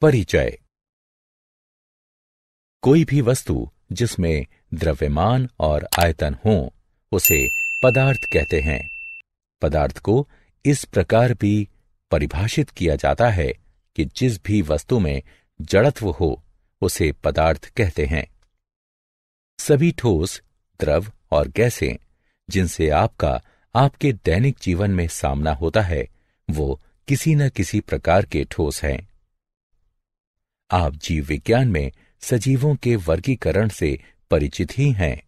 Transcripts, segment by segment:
परिचय। कोई भी वस्तु जिसमें द्रव्यमान और आयतन हो उसे पदार्थ कहते हैं। पदार्थ को इस प्रकार भी परिभाषित किया जाता है कि जिस भी वस्तु में जड़त्व हो उसे पदार्थ कहते हैं। सभी ठोस, द्रव और गैसें जिनसे आपके दैनिक जीवन में सामना होता है वो किसी न किसी प्रकार के ठोस हैं। आप जीव विज्ञान में सजीवों के वर्गीकरण से परिचित ही हैं।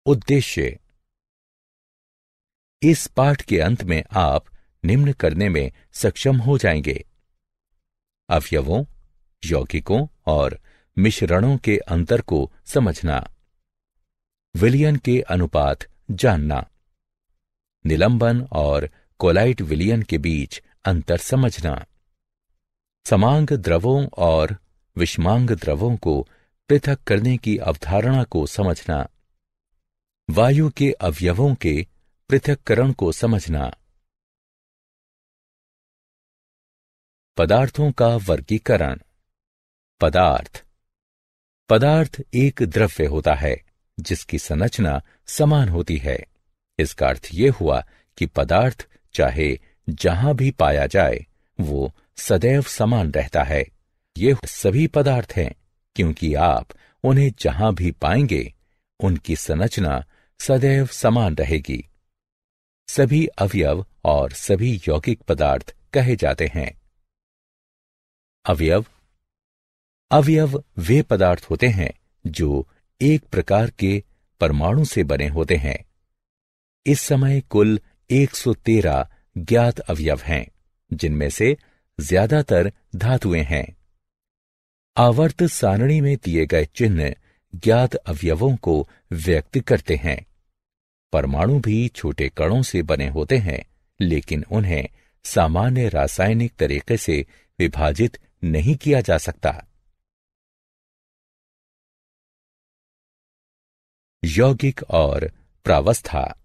उद्देश्य। इस पाठ के अंत में आप निम्न करने में सक्षम हो जाएंगे: अवयवों, यौगिकों और मिश्रणों के अंतर को समझना, विलयन के अनुपात जानना, निलंबन और कोलाइट विलयन के बीच अंतर समझना, समांग द्रवों और विषमांग द्रवों को पृथक करने की अवधारणा को समझना, वायु के अवयवों के पृथक्करण को समझना। पदार्थों का वर्गीकरण। पदार्थ एक द्रव्य होता है जिसकी संरचना समान होती है। इसका अर्थ यह हुआ कि पदार्थ चाहे जहां भी पाया जाए वो सदैव समान रहता है। ये सभी पदार्थ हैं क्योंकि आप उन्हें जहां भी पाएंगे उनकी संरचना सदैव समान रहेगी। सभी अवयव और सभी यौगिक पदार्थ कहे जाते हैं। अवयव वे पदार्थ होते हैं जो एक प्रकार के परमाणु से बने होते हैं। इस समय कुल 113 ज्ञात अवयव हैं, जिनमें से ज्यादातर धातुएं हैं। आवर्त सारणी में दिए गए चिन्ह ज्ञात अवयवों को व्यक्त करते हैं। परमाणु भी छोटे कणों से बने होते हैं, लेकिन उन्हें सामान्य रासायनिक तरीके से विभाजित नहीं किया जा सकता। यौगिक और प्रावस्था।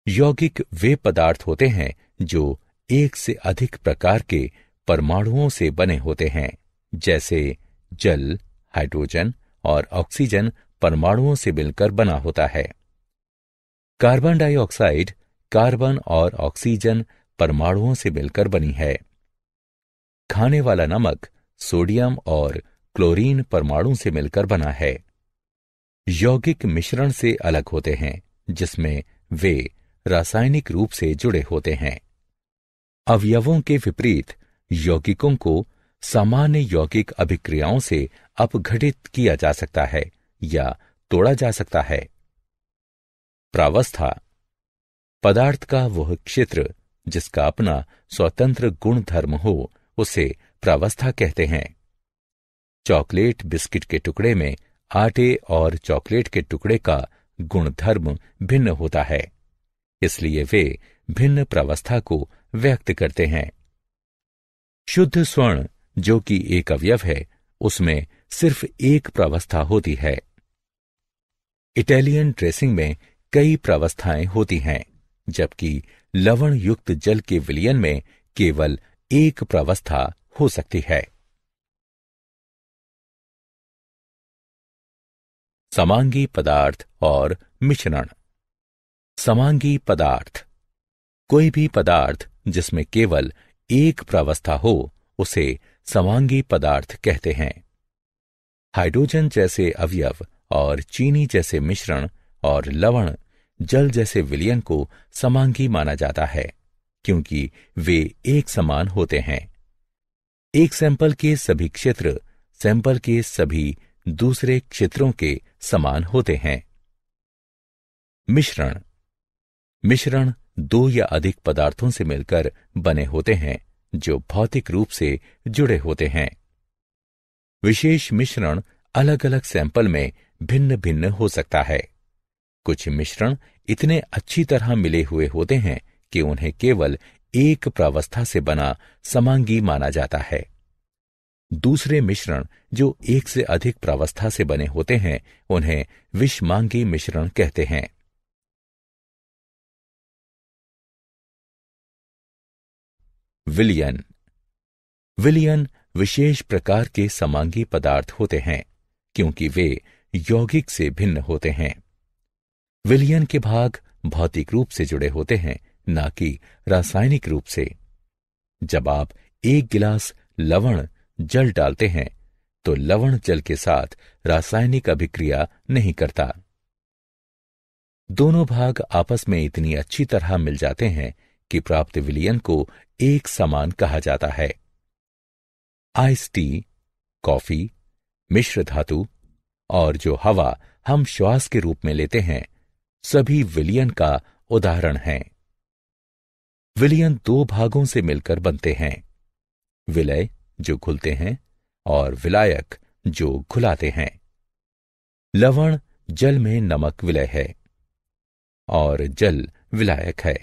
यौगिक वे पदार्थ होते हैं जो एक से अधिक प्रकार के परमाणुओं से बने होते हैं, जैसे जल, हाइड्रोजन और ऑक्सीजन परमाणुओं से मिलकर बना होता है। कार्बन डाइऑक्साइड कार्बन और ऑक्सीजन परमाणुओं से मिलकर बनी है। खाने वाला नमक सोडियम और क्लोरीन परमाणु से मिलकर बना है। यौगिक मिश्रण से अलग होते हैं, जिसमें वे रासायनिक रूप से जुड़े होते हैं। अवयवों के विपरीत यौगिकों को सामान्य यौगिक अभिक्रियाओं से अपघटित किया जा सकता है या तोड़ा जा सकता है। प्रावस्था। पदार्थ का वह क्षेत्र जिसका अपना स्वतंत्र गुण धर्म हो उसे प्रावस्था कहते हैं। चॉकलेट बिस्किट के टुकड़े में आटे और चॉकलेट के टुकड़े का गुणधर्म भिन्न होता है, इसलिए वे भिन्न प्रावस्था को व्यक्त करते हैं। शुद्ध स्वर्ण जो कि एक अवयव है, उसमें सिर्फ एक प्रावस्था होती है। इटालियन ड्रेसिंग में कई प्रावस्थाएं होती हैं, जबकि लवण युक्त जल के विलयन में केवल एक प्रावस्था हो सकती है। समांगी पदार्थ और मिश्रण। समांगी पदार्थ। कोई भी पदार्थ जिसमें केवल एक प्रावस्था हो उसे समांगी पदार्थ कहते हैं। हाइड्रोजन जैसे अवयव और चीनी जैसे मिश्रण और लवण जल जैसे विलयन को समांगी माना जाता है, क्योंकि वे एक समान होते हैं। एक सैंपल के सभी क्षेत्र सैंपल के सभी दूसरे क्षेत्रों के समान होते हैं। मिश्रण दो या अधिक पदार्थों से मिलकर बने होते हैं जो भौतिक रूप से जुड़े होते हैं। विशेष मिश्रण अलग अलग सैंपल में भिन्न भिन्न हो सकता है। कुछ मिश्रण इतने अच्छी तरह मिले हुए होते हैं कि उन्हें केवल एक प्रावस्था से बना समांगी माना जाता है। दूसरे मिश्रण जो एक से अधिक प्रावस्था से बने होते हैं उन्हें विषमांगी मिश्रण कहते हैं। विलयन। विलयन विशेष प्रकार के समांगी पदार्थ होते हैं क्योंकि वे यौगिक से भिन्न होते हैं। विलयन के भाग भौतिक रूप से जुड़े होते हैं, न कि रासायनिक रूप से। जब आप एक गिलास लवण जल डालते हैं तो लवण जल के साथ रासायनिक अभिक्रिया नहीं करता। दोनों भाग आपस में इतनी अच्छी तरह मिल जाते हैं कि प्राप्त विलयन को एक समान कहा जाता है। आइस टी, कॉफी, मिश्र धातु और जो हवा हम श्वास के रूप में लेते हैं सभी विलयन का उदाहरण हैं। विलयन दो भागों से मिलकर बनते हैं, विलय जो घुलते हैं और विलायक जो घुलाते हैं। लवण जल में नमक विलय है और जल विलायक है।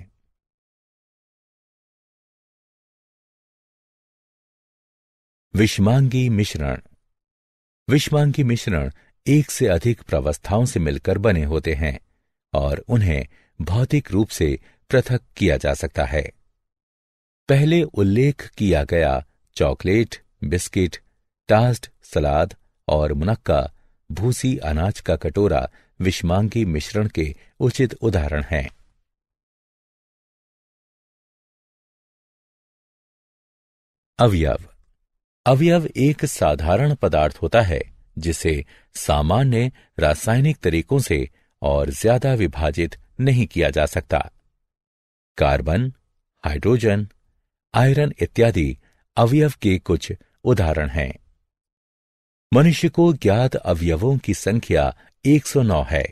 विषमांगी मिश्रण। विषमांगी मिश्रण एक से अधिक प्रावस्थाओं से मिलकर बने होते हैं और उन्हें भौतिक रूप से पृथक किया जा सकता है। पहले उल्लेख किया गया चॉकलेट, बिस्किट, टास्ट, सलाद और मुनक्का भूसी अनाज का कटोरा विषमांगी मिश्रण के उचित उदाहरण हैं। अवयव। अवयव एक साधारण पदार्थ होता है जिसे सामान्य रासायनिक तरीकों से और ज्यादा विभाजित नहीं किया जा सकता। कार्बन, हाइड्रोजन, आयरन इत्यादि अवयव के कुछ उदाहरण हैं। मनुष्य को ज्ञात अवयवों की संख्या 109 है।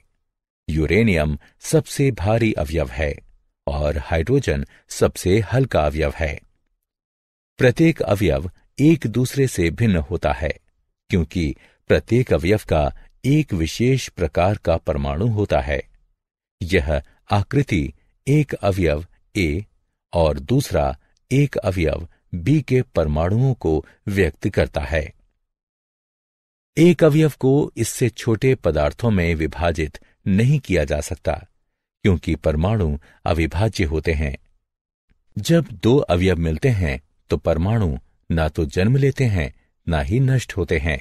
यूरेनियम सबसे भारी अवयव है और हाइड्रोजन सबसे हल्का अवयव है। प्रत्येक अवयव एक दूसरे से भिन्न होता है क्योंकि प्रत्येक अवयव का एक विशेष प्रकार का परमाणु होता है। यह आकृति एक अवयव ए और दूसरा एक अवयव बी के परमाणुओं को व्यक्त करता है। एक अवयव को इससे छोटे पदार्थों में विभाजित नहीं किया जा सकता क्योंकि परमाणु अविभाज्य होते हैं। जब दो अवयव मिलते हैं तो परमाणु ना तो जन्म लेते हैं ना ही नष्ट होते हैं।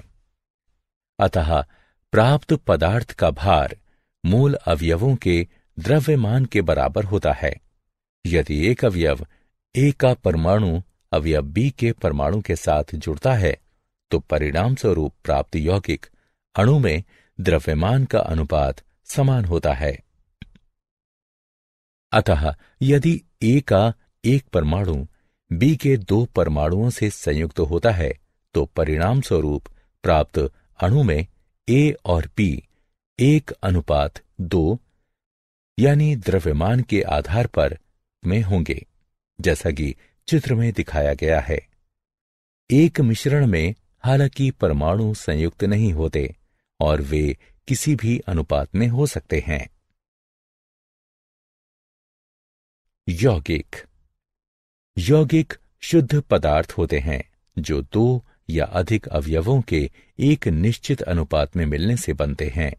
अतः प्राप्त पदार्थ का भार मूल अवयवों के द्रव्यमान के बराबर होता है। यदि एक अवयव ए का परमाणु अवयव बी के परमाणु के साथ जुड़ता है तो परिणाम स्वरूप प्राप्त यौगिक अणु में द्रव्यमान का अनुपात समान होता है। अतः यदि ए का एक परमाणु बी के दो परमाणुओं से संयुक्त होता है तो परिणाम स्वरूप प्राप्त अणु में ए और बी 1:2 यानी द्रव्यमान के आधार पर में होंगे, जैसा कि चित्र में दिखाया गया है। एक मिश्रण में हालांकि परमाणु संयुक्त नहीं होते और वे किसी भी अनुपात में हो सकते हैं। यौगिक। यौगिक शुद्ध पदार्थ होते हैं जो दो या अधिक अवयवों के एक निश्चित अनुपात में मिलने से बनते हैं।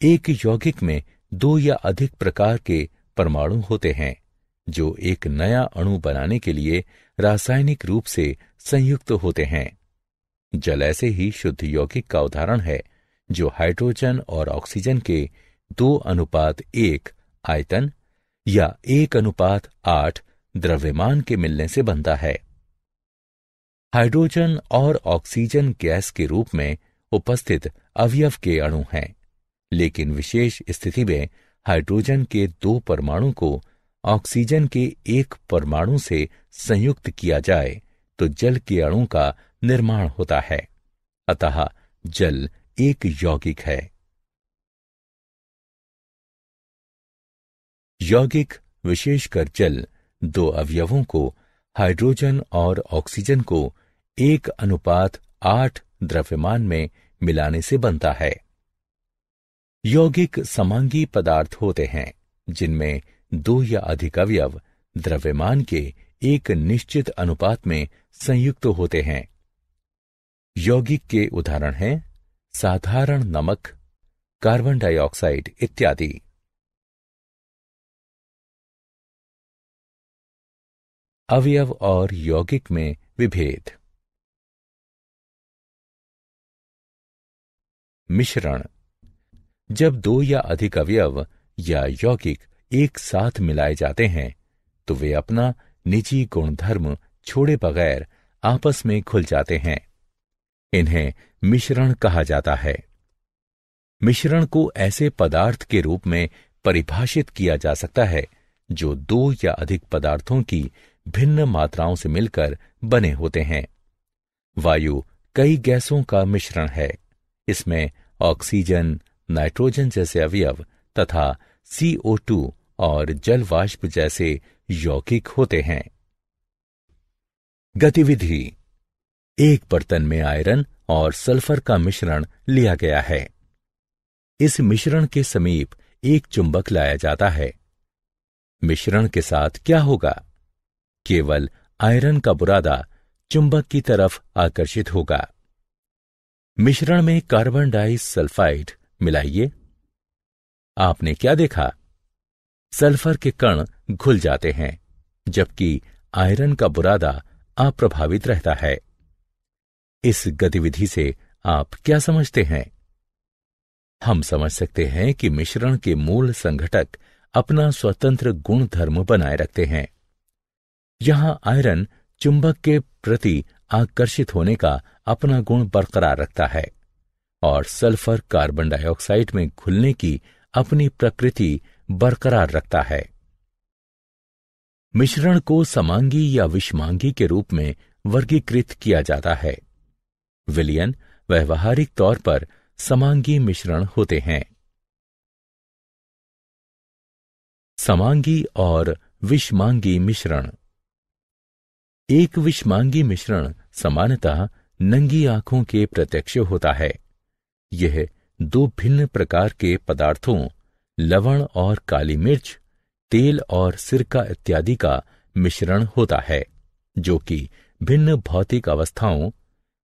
एक यौगिक में दो या अधिक प्रकार के परमाणु होते हैं जो एक नया अणु बनाने के लिए रासायनिक रूप से संयुक्त होते हैं। जल ऐसे ही शुद्ध यौगिक का उदाहरण है जो हाइड्रोजन और ऑक्सीजन के 2:1 आयतन या 1:8 द्रव्यमान के मिलने से बनता है। हाइड्रोजन और ऑक्सीजन गैस के रूप में उपस्थित अवयव के अणु हैं, लेकिन विशेष स्थिति में हाइड्रोजन के 2 परमाणु को ऑक्सीजन के 1 परमाणु से संयुक्त किया जाए तो जल के अणु का निर्माण होता है। अतः जल एक यौगिक है। यौगिक विशेषकर जल 2 अवयवों को हाइड्रोजन और ऑक्सीजन को 1:8 द्रव्यमान में मिलाने से बनता है। यौगिक समांगी पदार्थ होते हैं जिनमें दो या अधिक अवयव द्रव्यमान के एक निश्चित अनुपात में संयुक्त होते हैं। यौगिक के उदाहरण हैं साधारण नमक, कार्बन डाइऑक्साइड इत्यादि। अवयव और यौगिक में विभेद। मिश्रण। जब दो या अधिक अवयव या यौगिक एक साथ मिलाए जाते हैं तो वे अपना निजी गुणधर्म छोड़े बगैर आपस में घुल जाते हैं। इन्हें मिश्रण कहा जाता है। मिश्रण को ऐसे पदार्थ के रूप में परिभाषित किया जा सकता है जो दो या अधिक पदार्थों की भिन्न मात्राओं से मिलकर बने होते हैं। वायु कई गैसों का मिश्रण है। इसमें ऑक्सीजन, नाइट्रोजन जैसे अवयव तथा CO2 और जल वाष्प जैसे यौगिक होते हैं। गतिविधि। एक बर्तन में आयरन और सल्फर का मिश्रण लिया गया है। इस मिश्रण के समीप एक चुंबक लाया जाता है। मिश्रण के साथ क्या होगा? केवल आयरन का बुरादा चुंबक की तरफ आकर्षित होगा। मिश्रण में कार्बन डाइसल्फाइड मिलाइए। आपने क्या देखा? सल्फर के कण घुल जाते हैं जबकि आयरन का बुरादा अप्रभावित रहता है। इस गतिविधि से आप क्या समझते हैं? हम समझ सकते हैं कि मिश्रण के मूल संघटक अपना स्वतंत्र गुण धर्म बनाए रखते हैं। यहां आयरन चुंबक के प्रति आकर्षित होने का अपना गुण बरकरार रखता है और सल्फर कार्बन डाइऑक्साइड में घुलने की अपनी प्रकृति बरकरार रखता है। मिश्रण को समांगी या विषमांगी के रूप में वर्गीकृत किया जाता है। विलयन व्यावहारिक तौर पर समांगी मिश्रण होते हैं। समांगी और विषमांगी मिश्रण। एक विषमांगी मिश्रण सामान्यतः नंगी आंखों के प्रत्यक्ष होता है। यह दो भिन्न प्रकार के पदार्थों लवण और काली मिर्च, तेल और सिरका इत्यादि का मिश्रण होता है जो कि भिन्न भौतिक अवस्थाओं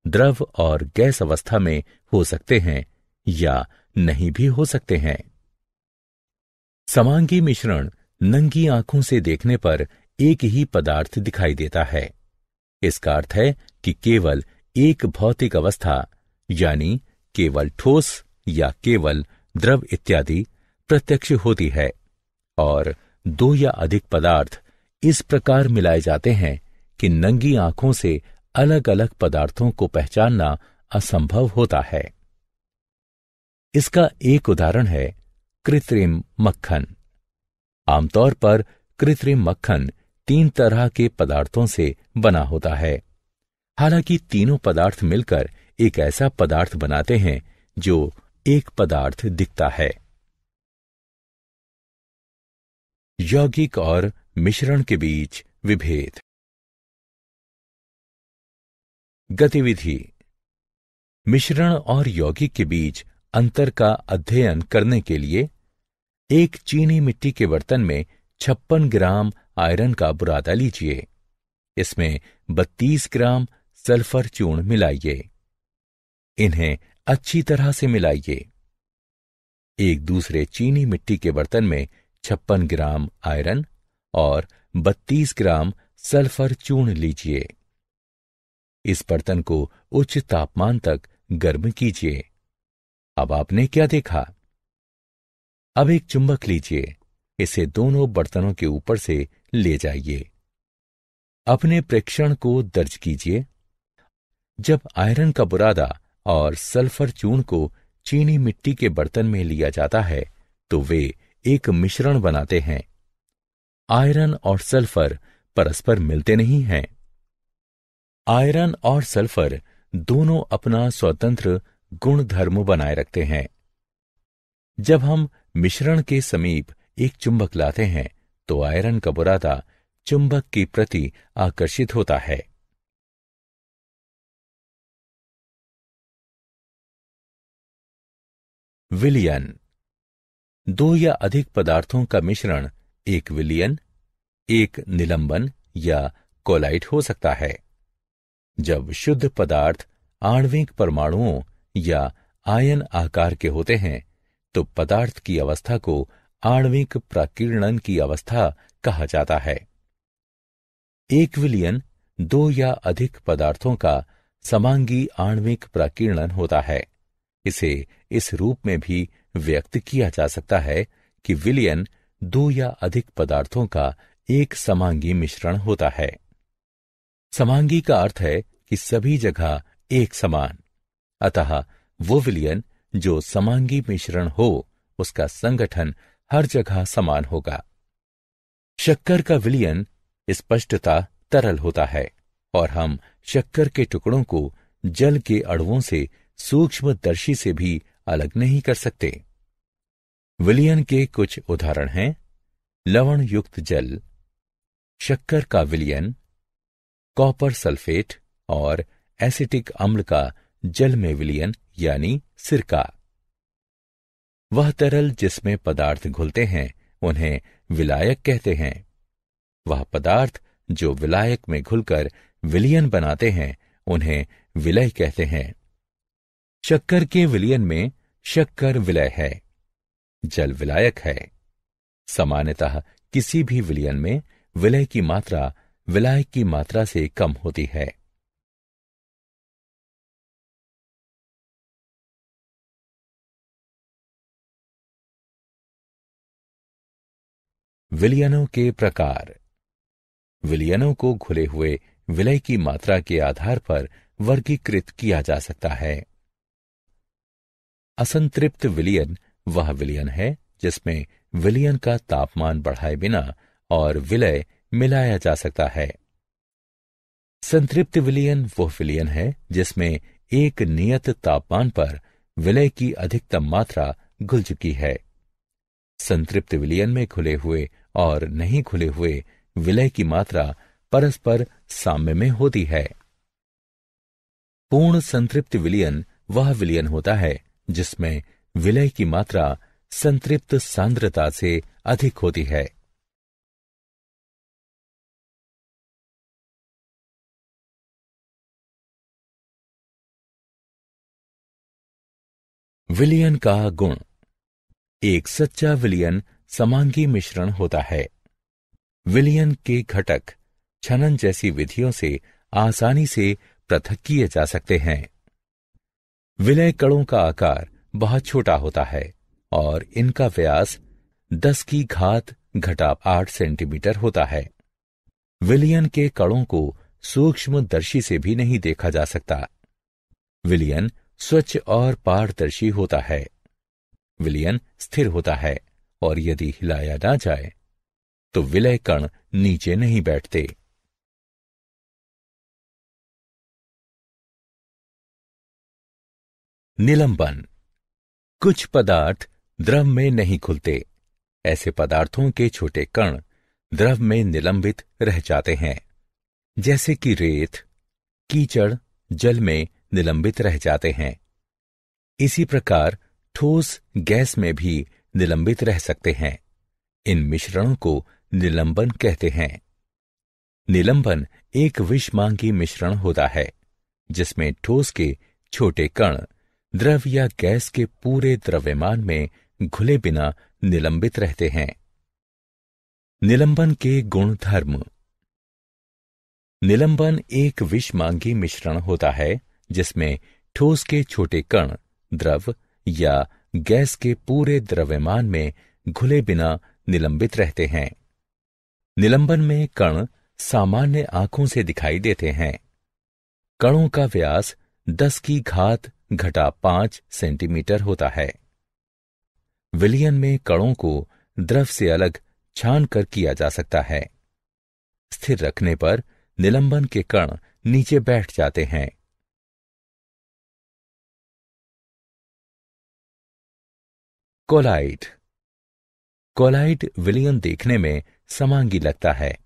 द्रव और गैस अवस्था में हो सकते हैं या नहीं भी हो सकते हैं। समांगी मिश्रण नंगी आंखों से देखने पर एक ही पदार्थ दिखाई देता है। इसका अर्थ है कि केवल एक भौतिक अवस्था यानी केवल ठोस या केवल द्रव इत्यादि प्रत्यक्ष होती है और दो या अधिक पदार्थ इस प्रकार मिलाए जाते हैं कि नंगी आंखों से अलग अलग पदार्थों को पहचानना असंभव होता है। इसका एक उदाहरण है कृत्रिम मक्खन। आमतौर पर कृत्रिम मक्खन 3 तरह के पदार्थों से बना होता है। हालांकि तीनों पदार्थ मिलकर एक ऐसा पदार्थ बनाते हैं जो एक पदार्थ दिखता है। यौगिक और मिश्रण के बीच विभेद। गतिविधि। मिश्रण और यौगिक के बीच अंतर का अध्ययन करने के लिए एक चीनी मिट्टी के बर्तन में 56 ग्राम आयरन का बुरादा लीजिए। इसमें 32 ग्राम सल्फर चूर्ण मिलाइए। इन्हें अच्छी तरह से मिलाइए। एक दूसरे चीनी मिट्टी के बर्तन में 56 ग्राम आयरन और 32 ग्राम सल्फर चूर्ण लीजिए। इस बर्तन को उच्च तापमान तक गर्म कीजिए। अब आपने क्या देखा? अब एक चुंबक लीजिए। इसे दोनों बर्तनों के ऊपर से ले जाइए। अपने प्रेक्षण को दर्ज कीजिए। जब आयरन का बुरादा और सल्फर चूर्ण को चीनी मिट्टी के बर्तन में लिया जाता है तो वे एक मिश्रण बनाते हैं। आयरन और सल्फर परस्पर मिलते नहीं हैं। आयरन और सल्फर दोनों अपना स्वतंत्र गुण धर्म बनाए रखते हैं। जब हम मिश्रण के समीप एक चुंबक लाते हैं तो आयरन का बुरादा चुंबक की प्रति आकर्षित होता है। विलयन। दो या अधिक पदार्थों का मिश्रण एक विलयन, एक निलंबन या कोलाइड हो सकता है। जब शुद्ध पदार्थ आणविक परमाणुओं या आयन आकार के होते हैं तो पदार्थ की अवस्था को आणविक प्राकीर्णन की अवस्था कहा जाता है। एक विलयन दो या अधिक पदार्थों का समांगी आणविक प्राकीर्णन होता है। इसे इस रूप में भी व्यक्त किया जा सकता है कि विलयन दो या अधिक पदार्थों का एक समांगी मिश्रण होता है। समांगी का अर्थ है कि सभी जगह एक समान, अतः वो विलयन जो समांगी मिश्रण हो उसका संगठन हर जगह समान होगा। शक्कर का विलयन स्पष्टता तरल होता है और हम शक्कर के टुकड़ों को जल के अणुओं से सूक्ष्मदर्शी से भी अलग नहीं कर सकते। विलयन के कुछ उदाहरण हैं लवण युक्त जल, शक्कर का विलयन, कॉपर सल्फेट और एसिटिक अम्ल का जल में विलयन यानी सिरका। वह तरल जिसमें पदार्थ घुलते हैं उन्हें विलायक कहते हैं। वह पदार्थ जो विलायक में घुलकर विलयन बनाते हैं उन्हें विलय कहते हैं। शक्कर के विलयन में शक्कर विलय है, जल विलायक है। सामान्यतः किसी भी विलयन में विलय की मात्रा विलायक की मात्रा से कम होती है। विलयनों के प्रकार। विलयनों को घुले हुए विलय की मात्रा के आधार पर वर्गीकृत किया जा सकता है। असंतृप्त विलयन वह विलयन है जिसमें विलयन का तापमान बढ़ाए बिना और विलय मिलाया जा सकता है। संतृप्त विलयन वह विलयन है जिसमें एक नियत तापमान पर विलय की अधिकतम मात्रा घुल चुकी है। संतृप्त विलयन में घुले हुए और नहीं घुले हुए विलय की मात्रा परस्पर साम्य में होती है। पूर्ण संतृप्त विलयन वह विलयन होता है जिसमें विलय की मात्रा संतृप्त सांद्रता से अधिक होती है। विलयन का गुण। एक सच्चा विलयन समांगी मिश्रण होता है। विलयन के घटक छनन जैसी विधियों से आसानी से पृथक किए जा सकते हैं। विलय कणों का आकार बहुत छोटा होता है और इनका व्यास 10⁻8 सेंटीमीटर होता है। विलयन के कणों को सूक्ष्मदर्शी से भी नहीं देखा जा सकता। विलयन स्वच्छ और पारदर्शी होता है। विलयन स्थिर होता है और यदि हिलाया ना जाए तो विलय कण नीचे नहीं बैठते। निलंबन। कुछ पदार्थ द्रव में नहीं घुलते। ऐसे पदार्थों के छोटे कण द्रव में निलंबित रह जाते हैं, जैसे कि रेत, कीचड़ जल में निलंबित रह जाते हैं। इसी प्रकार ठोस गैस में भी निलंबित रह सकते हैं। इन मिश्रणों को निलंबन कहते हैं। निलंबन एक विषमांगी मिश्रण होता है जिसमें ठोस के छोटे कण द्रव या गैस के पूरे द्रव्यमान में घुले बिना निलंबित रहते हैं। निलंबन के गुण धर्म। निलंबन एक विषमांगी मिश्रण होता है जिसमें ठोस के छोटे कण द्रव या गैस के पूरे द्रव्यमान में घुले बिना निलंबित रहते हैं। निलंबन में कण सामान्य आंखों से दिखाई देते हैं। कणों का व्यास 10⁻5 सेंटीमीटर होता है। विलयन में कणों को द्रव से अलग छान कर किया जा सकता है। स्थिर रखने पर निलंबन के कण नीचे बैठ जाते हैं। कोलाइड। कोलाइड विलयन देखने में समांगी लगता है,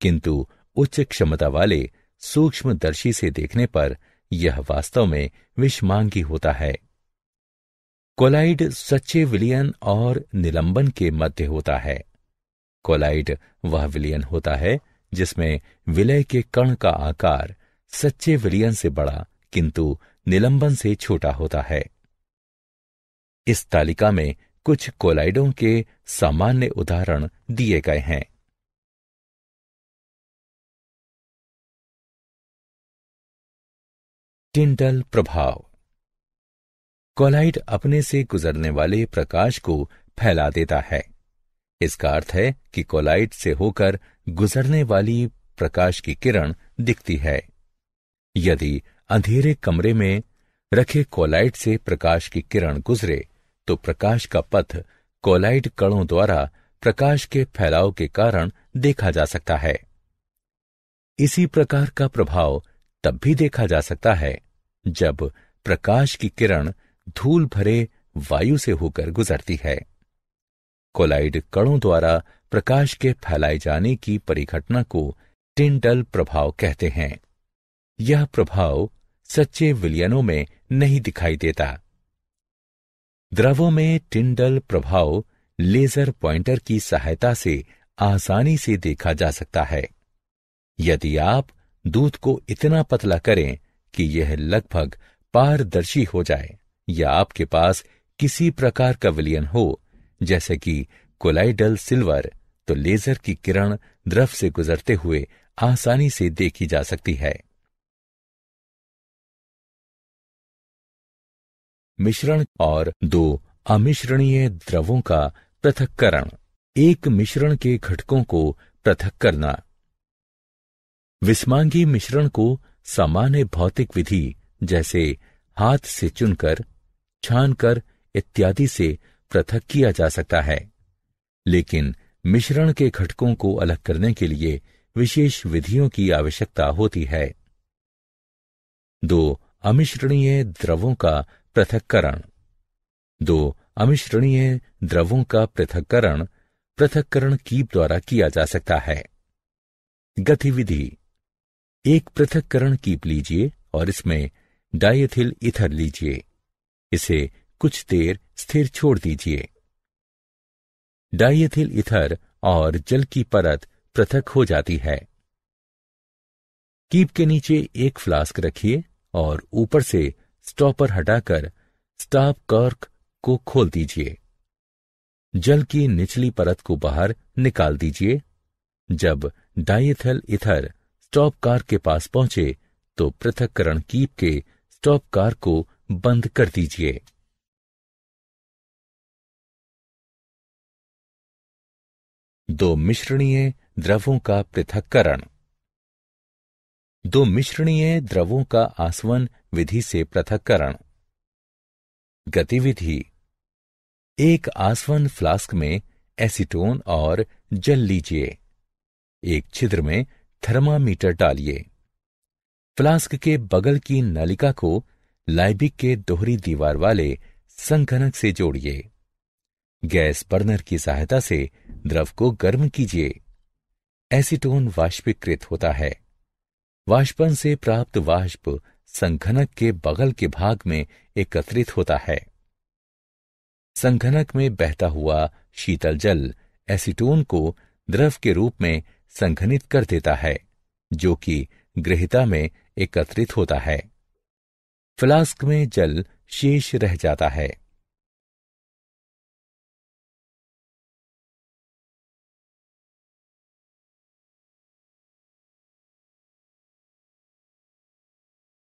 किंतु उच्च क्षमता वाले सूक्ष्मदर्शी से देखने पर यह वास्तव में विषमांगी होता है। कोलाइड सच्चे विलयन और निलंबन के मध्य होता है। कोलाइड वह विलयन होता है जिसमें विलय के कण का आकार सच्चे विलयन से बड़ा किंतु निलंबन से छोटा होता है। इस तालिका में कुछ कोलाइडों के सामान्य उदाहरण दिए गए हैं। टिंडल प्रभाव। कोलाइड अपने से गुजरने वाले प्रकाश को फैला देता है। इसका अर्थ है कि कोलाइड से होकर गुजरने वाली प्रकाश की किरण दिखती है। यदि अंधेरे कमरे में रखे कोलाइड से प्रकाश की किरण गुजरे तो प्रकाश का पथ कोलाइड कणों द्वारा प्रकाश के फैलाव के कारण देखा जा सकता है। इसी प्रकार का प्रभाव तब भी देखा जा सकता है जब प्रकाश की किरण धूल भरे वायु से होकर गुजरती है। कोलाइड कणों द्वारा प्रकाश के फैलाए जाने की परिघटना को टिंडल प्रभाव कहते हैं। यह प्रभाव सच्चे विलयनों में नहीं दिखाई देता। द्रवों में टिंडल प्रभाव लेजर पॉइंटर की सहायता से आसानी से देखा जा सकता है। यदि आप दूध को इतना पतला करें कि यह लगभग पारदर्शी हो जाए या आपके पास किसी प्रकार का विलयन हो जैसे कि कोलाइडल सिल्वर, तो लेजर की किरण द्रव से गुजरते हुए आसानी से देखी जा सकती है। मिश्रण और दो अमिश्रणीय द्रवों का पृथक्करण। एक मिश्रण के घटकों को पृथक करना। विस्मांगी मिश्रण को सामान्य भौतिक विधि जैसे हाथ से चुनकर, छानकर इत्यादि से पृथक किया जा सकता है, लेकिन मिश्रण के घटकों को अलग करने के लिए विशेष विधियों की आवश्यकता होती है। दो अमिश्रणीय द्रवों का पृथक्करण। दो अमिश्रणीय द्रवों का पृथक्करण कीप द्वारा किया जा सकता है। गतिविधि। एक पृथक्करण कीप लीजिए और इसमें डाइएथिल ईथर लीजिए। इसे कुछ देर स्थिर छोड़ दीजिए। डाइएथिल ईथर और जल की परत पृथक हो जाती है। कीप के नीचे एक फ्लास्क रखिए और ऊपर से स्टॉपर हटाकर स्टॉप कॉर्क को खोल दीजिए। जल की निचली परत को बाहर निकाल दीजिए। जब डाइएथिल ईथर स्टॉप कॉर्क के पास पहुंचे तो पृथक्करण कीप के स्टॉप कॉर्क को बंद कर दीजिए। दो मिश्रणीय द्रवों का पृथक्करण। दो मिश्रणीय द्रवों का आसवन विधि से पृथक्करण। गतिविधि। एक आसवन फ्लास्क में एसीटोन और जल लीजिए। एक छिद्र में थर्मामीटर डालिए। फ्लास्क के बगल की नलिका को लाइबिक के दोहरी दीवार वाले संघनक से जोड़िए। गैस बर्नर की सहायता से द्रव को गर्म कीजिए। एसीटोन वाष्पीकृत होता है। वाष्पन से प्राप्त वाष्प संघनक के बगल के भाग में एकत्रित होता है। संघनक में बहता हुआ शीतल जल एसीटोन को द्रव के रूप में संघनित कर देता है, जो कि गृहीता में एकत्रित होता है। फ्लास्क में जल शेष रह जाता है।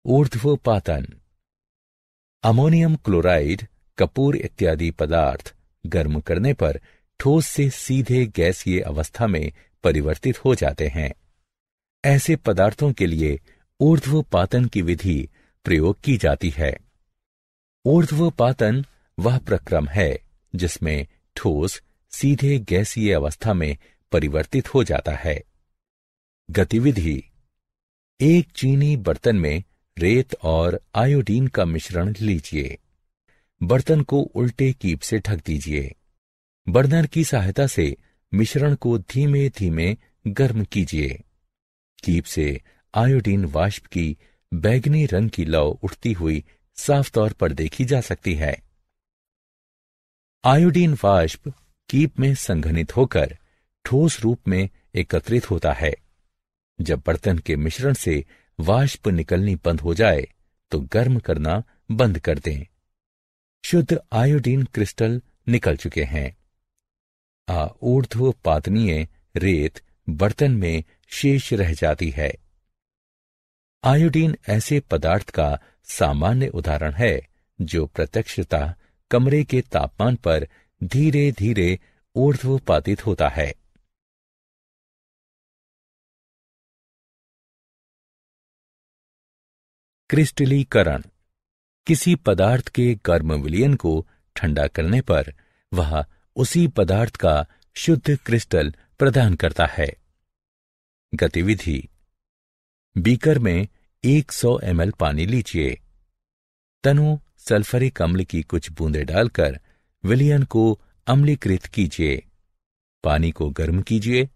ऊर्ध्वपातन। अमोनियम क्लोराइड, कपूर इत्यादि पदार्थ गर्म करने पर ठोस से सीधे गैसीय अवस्था में परिवर्तित हो जाते हैं। ऐसे पदार्थों के लिए ऊर्ध्वपातन की विधि प्रयोग की जाती है। ऊर्ध्वपातन वह प्रक्रम है जिसमें ठोस सीधे गैसीय अवस्था में परिवर्तित हो जाता है। गतिविधि। एक चीनी बर्तन में रेत और आयोडीन का मिश्रण लीजिए। बर्तन को उल्टे कीप से ढक दीजिए। बर्नर की सहायता से मिश्रण को धीमे धीमे गर्म कीजिए। कीप से आयोडीन वाष्प की बैंगनी रंग की लौ उठती हुई साफ तौर पर देखी जा सकती है। आयोडीन वाष्प कीप में संघनित होकर ठोस रूप में एकत्रित होता है। जब बर्तन के मिश्रण से वाष्प निकलनी बंद हो जाए तो गर्म करना बंद कर दें। शुद्ध आयोडीन क्रिस्टल निकल चुके हैं। ऊर्ध्वपातनीय रेत बर्तन में शेष रह जाती है। आयोडीन ऐसे पदार्थ का सामान्य उदाहरण है जो प्रत्यक्षतः कमरे के तापमान पर धीरे धीरे ऊर्ध्वपातित होता है। क्रिस्टलीकरण किसी पदार्थ के गर्म विलयन को ठंडा करने पर वह उसी पदार्थ का शुद्ध क्रिस्टल प्रदान करता है। गतिविधि: बीकर में 100 ml पानी लीजिए। तनु सल्फरिक अम्ल की कुछ बूंदें डालकर विलयन को अम्लीकृत कीजिए। पानी को गर्म कीजिए।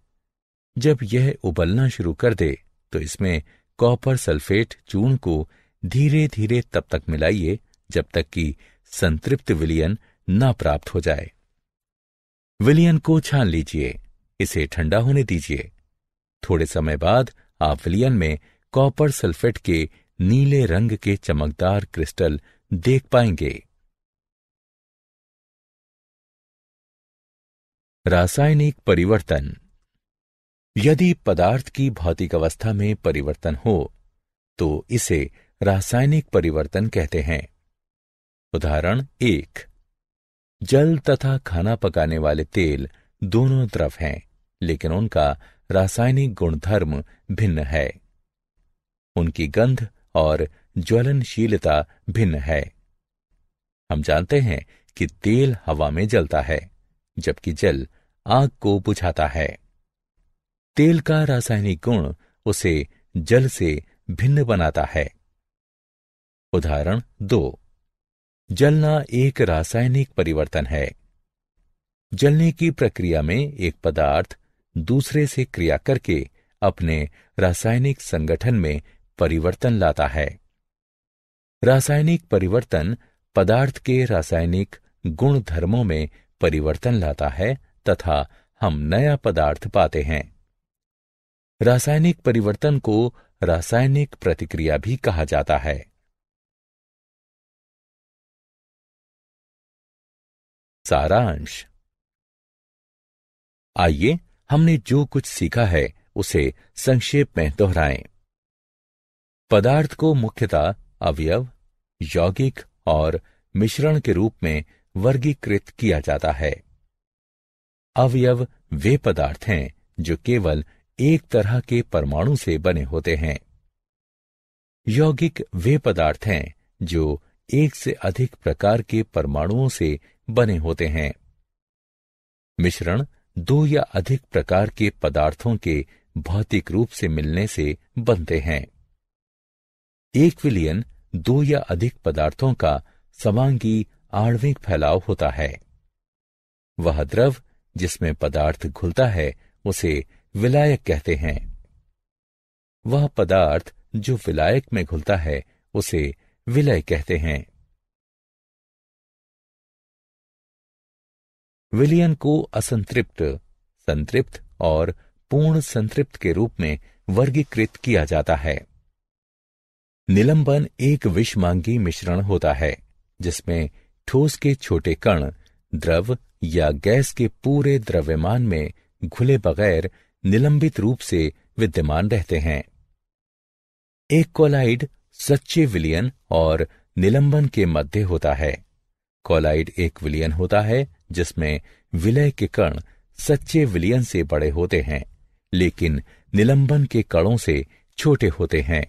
जब यह उबलना शुरू कर दे तो इसमें कॉपर सल्फेट चूर्ण को धीरे धीरे तब तक मिलाइए जब तक कि संतृप्त विलयन न प्राप्त हो जाए। विलयन को छान लीजिए। इसे ठंडा होने दीजिए। थोड़े समय बाद आप विलयन में कॉपर सल्फेट के नीले रंग के चमकदार क्रिस्टल देख पाएंगे। रासायनिक परिवर्तन: यदि पदार्थ की भौतिक अवस्था में परिवर्तन हो तो इसे रासायनिक परिवर्तन कहते हैं। उदाहरण 1। जल तथा खाना पकाने वाले तेल दोनों द्रव हैं, लेकिन उनका रासायनिक गुणधर्म भिन्न है। उनकी गंध और ज्वलनशीलता भिन्न है। हम जानते हैं कि तेल हवा में जलता है, जबकि जल आग को बुझाता है। तेल का रासायनिक गुण उसे जल से भिन्न बनाता है। उदाहरण 2। जलना एक रासायनिक परिवर्तन है। जलने की प्रक्रिया में एक पदार्थ दूसरे से क्रिया करके अपने रासायनिक संगठन में परिवर्तन लाता है। रासायनिक परिवर्तन पदार्थ के रासायनिक गुण धर्मों में परिवर्तन लाता है तथा हम नया पदार्थ पाते हैं। रासायनिक परिवर्तन को रासायनिक प्रतिक्रिया भी कहा जाता है। सारांश: आइए हमने जो कुछ सीखा है उसे संक्षेप में दोहराएं। पदार्थ को मुख्यतः अवयव, यौगिक और मिश्रण के रूप में वर्गीकृत किया जाता है। अवयव वे पदार्थ हैं जो केवल एक तरह के परमाणु से बने होते हैं। यौगिक वे पदार्थ हैं जो एक से अधिक प्रकार के परमाणुओं से बने होते हैं। मिश्रण दो या अधिक प्रकार के पदार्थों के भौतिक रूप से मिलने से बनते हैं। एक विलयन दो या अधिक पदार्थों का समांगी आणविक फैलाव होता है। वह द्रव जिसमें पदार्थ घुलता है उसे विलायक कहते हैं। वह पदार्थ जो विलायक में घुलता है उसे विलय कहते हैं। विलयन को असंतृप्त, संतृप्त और पूर्ण संतृप्त के रूप में वर्गीकृत किया जाता है। निलंबन एक विषमांगी मिश्रण होता है जिसमें ठोस के छोटे कण द्रव या गैस के पूरे द्रव्यमान में घुले बगैर निलंबित रूप से विद्यमान रहते हैं। एक कॉलाइड सच्चे विलयन और निलंबन के मध्य होता है। कॉलाइड एक विलयन होता है जिसमें विलय के कण सच्चे विलयन से बड़े होते हैं, लेकिन निलंबन के कणों से छोटे होते हैं।